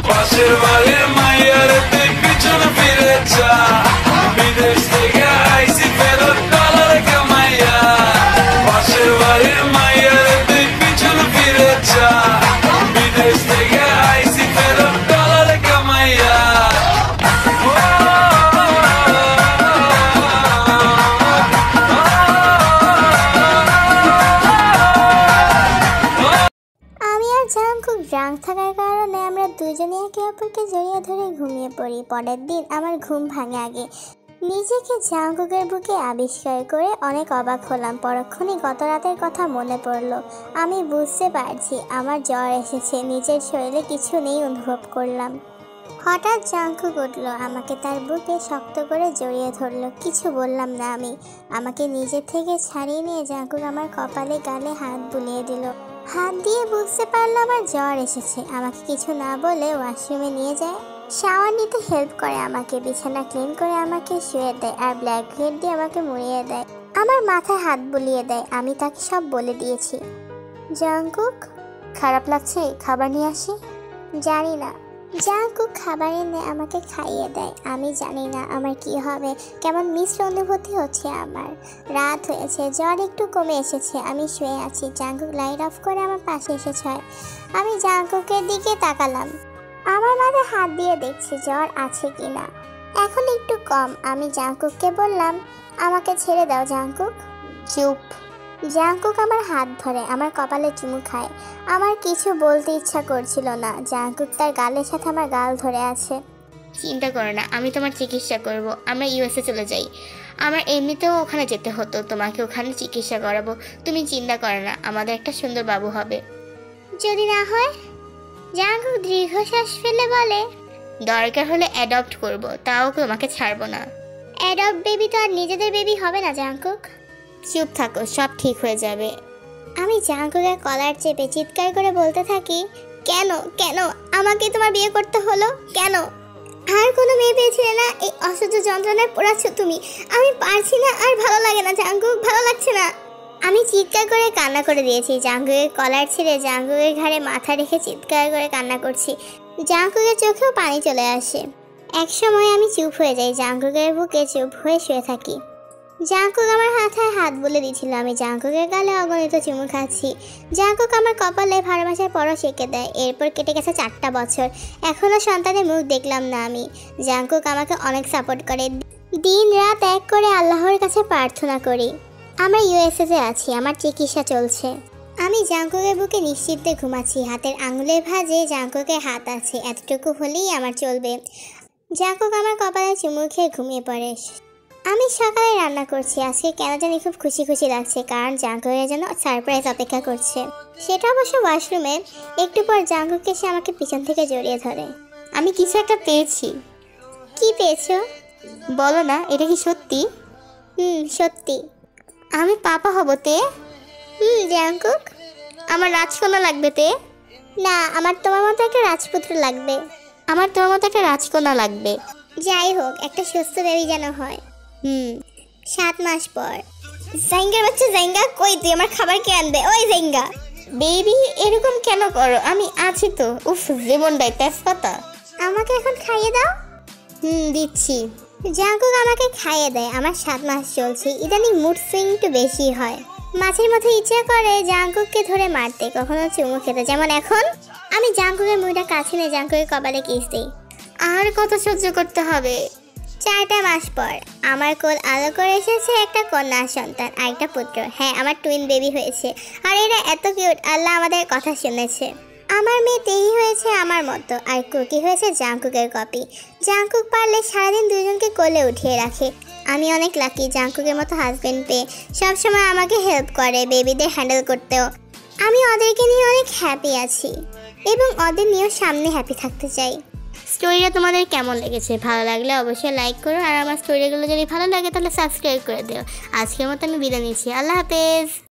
পাশের বাড়ির মাইয়ার তুই পিছনে ফিরে যা, বিদেশ থেকে আইসি ফেরত ডলার কামাইয়া। পাশের বাড়ির মাইয়ার তুই পিছনে ফিরে যা, বিদেশ থেকে আইসি ফেরত ডলার কামাইয়া। খুব ড্রাঙ্ক থাকার কারণে আমরা দুজনে একে অপরকে জড়িয়ে ধরে ঘুমিয়ে পড়ি। পরের দিন আমার ঘুম ভাঙে আগে। নিজেকে জাঙ্কুকের বুকে আবিষ্কার করে অনেক অবাক হলাম। পরক্ষণই গত রাতের কথা মনে পড়ল। আমি বুঝতে পারছি আমার জ্বর এসেছে, নিজের শরীরে কিছু নেই অনুভব করলাম। হঠাৎ জাঙ্কুক উঠল, আমাকে তার বুকে শক্ত করে জড়িয়ে ধরল। কিছু বললাম না আমি। আমাকে নিজের থেকে ছাড়িয়ে নিয়ে জাঙ্কুক আমার কপালে গালে হাত বুলিয়ে দিল। হাত দিয়ে বুঝতে পারলো আমার জ্বর এসেছে। আমাকে কিছু না বলে ওয়াশরুমে নিয়ে যায়, শাওয়ার নিতে হেল্প করে আমাকে, বিছানা ক্লিন করে আমাকে শুয়ে দেয় আর ব্ল্যাঙ্কেট দিয়ে আমাকে মুড়িয়ে দেয়। আমার মাথায় হাত বুলিয়ে দেয়। আমি তাকে সব বলে দিয়েছি। জাঙ্কুক, খারাপ লাগছে, খাবার নিয়ে আসি? জানি না। জাঙ্কুক খাবার এনে আমাকে খাইয়ে দেয়। আমি জানি না আমার কি হবে, কেমন মিশ্র অনুভূতি হচ্ছে আমার। রাত হয়েছে, জ্বর একটু কমে এসেছে। আমি শুয়ে আছি। জাঙ্কুক লাইট অফ করে আমার পাশে এসেছে। আমি জাঙ্কুকের দিকে তাকালাম। আমার মাথায় হাত দিয়ে দেখছি জ্বর আছে কিনা। এখন একটু কম। আমি জাঙ্কুককে বললাম, আমাকে ছেড়ে দাও জাঙ্কুক। চুপ। জাঙ্কুক আমার হাত ধরে আমার কপালে চুমু খায়। আমার কিছু বলতে ইচ্ছা করছিল না। জাঙ্কুক তার গালের সাথে আমার গাল ধরে আছে। চিন্তা করো না, আমি তোমার চিকিৎসা করব। আমরা ইউএসএ চলে যাই। আমার এমনিতেও ওখানে যেতে হতো, তোমাকে ওখানে চিকিৎসা করাবো। তুমি চিন্তা করো না, আমাদের একটা সুন্দর বাবু হবে। যদি না হয়? জাঙ্কুক দীর্ঘশ্বাস ফেলে বলে, দরকার হলে অ্যাডপ্ট করব, তাও তোমাকে ছাড়বো না। অ্যাডপ্ট বেবি তো আর নিজেদের বেবি হবে না জাঙ্কুক। চুপ থাকো, সব ঠিক হয়ে যাবে। আমি জাঙ্কুকের কলার চেপে চিৎকার করে বলতে থাকি, কেন কেন আমাকে তোমার বিয়ে করতে হলো? কেন আর কোনো মেয়ে পেয়েছিলে না? এই অসহ্য যন্ত্রণায় পোড়াচ্ছ তুমি। আমি পারছি না, আর ভালো লাগে না জাঙ্কুক, ভালো লাগছে না। আমি চিৎকার করে কান্না করে দিয়েছি। জাঙ্কুকের কলার ছিঁড়ে জাঙ্কুকের ঘাড়ে মাথা রেখে চিৎকার করে কান্না করছি। জাঙ্কুকের চোখেও পানি চলে আসে। এক সময় আমি চুপ হয়ে যাই, জাঙ্কুকের বুকে চুপ হয়ে শুয়ে থাকি। জাঙ্কুক আমার হাতায় হাত বুলে দিয়েছিল। আমি জাঙ্কুকের গালে অগণিত চুমু খাচ্ছি। জাঙ্কুক আমার কপালে ভালোবাসার পরশ এঁকে দেয়। এরপর কেটে গেছে 4টা বছর। এখনও সন্তানের মুখ দেখলাম না আমি। জাঙ্কুক আমাকে অনেক সাপোর্ট করে। দিন রাত এক করে আল্লাহর কাছে প্রার্থনা করি। আমরা ইউএসএতে আছি, আমার চিকিৎসা চলছে। আমি জাঙ্কুকের বুকে নিশ্চিন্তে ঘুমাচ্ছি। হাতের আঙুলের ভাঁজে জাঙ্কুকের হাত আছে, এতটুকু হলেই আমার চলবে। জাঙ্কুক আমার কপালে চুমু খেয়ে ঘুমিয়ে পড়ে। আমি সকালে রান্না করছি। আজকে কেন জানি খুব খুশি খুশি লাগছে, কারণ জাঙ্কুকের জন্য সারপ্রাইজ অপেক্ষা করছে। সেটা অবশ্য ওয়াশরুমে। একটু পর জাঙ্কুক এসে আমাকে পিছন থেকে জড়িয়ে ধরে। আমি কিছু একটা পেয়েছি। কি পেয়েছো? বলো না, এটা কি সত্যি? সত্যি। আমি পাপা হব তে? জাঙ্কুক, আমার রাজকন্যা লাগবে তে? না, আমার তোমার মতো একটা রাজপুত্র লাগবে। আমার তোমার মতো একটা রাজকন্যা লাগবে। যাই হোক, একটা সুস্থ বেবি যেন হয়। 7 মাস পর। জাইঙ্গার বাচ্চা জাইঙ্গা, কই তুই? আমার খাবার কে আনবে? ওই জাইঙ্গা। বেবি এরকম কেন করো? আমি আছি তো। উফ, জীবনটাই তেজপাতা। আমাকে এখন খাইয়ে দাও। দিচ্ছি। জাঙ্কুক আমাকে খাইয়ে দেয়। আমার 7 মাস চলছে। ইদানিং মুড সুইং একটু বেশি হয়। মাঝে মধ্যে ইচ্ছা করে জাঙ্কুককে ধরে মারতে, কখনো চুমু খেতে, যেমন এখন। আমি জাঙ্কুকের মুখটা কাছে নিয়ে জাঙ্কুকের কপালে কিস দিই। আর কত সহ্য করতে হবে? 4টা মাস পর আমার কোল আলো করে এসেছে একটা কন্যা সন্তান আর একটা পুত্র। হ্যাঁ, আমার টুইন বেবি হয়েছে। আর এরা এত কিউট, আল্লাহ আমাদের কথা শুনেছে। আমার মেয়ে তেহি হয়েছে আমার মতো, আর কুকি হয়েছে জাঙ্কুকের কপি। জাঙ্কুক পারলে সারাদিন দুজনকে কোলে উঠিয়ে রাখে। আমি অনেক লাকি জাঙ্কুকের মতো হাজবেন্ড পেয়ে। সবসময় আমাকে হেল্প করে বেবিদের হ্যান্ডেল করতেও। আমি ওদেরকে নিয়ে অনেক হ্যাপি আছি এবং ওদের নিয়েও সামনে হ্যাপি থাকতে চাই। স্টোরিটা তোমাদের কেমন লেগেছে? ভালো লাগলে অবশ্যই লাইক করো, আর আমার স্টোরিগুলো যদি ভালো লাগে তাহলে সাবস্ক্রাইব করে দিও। আজকের মতো আমি বিদায় নিচ্ছি। আল্লাহ হাফেজ।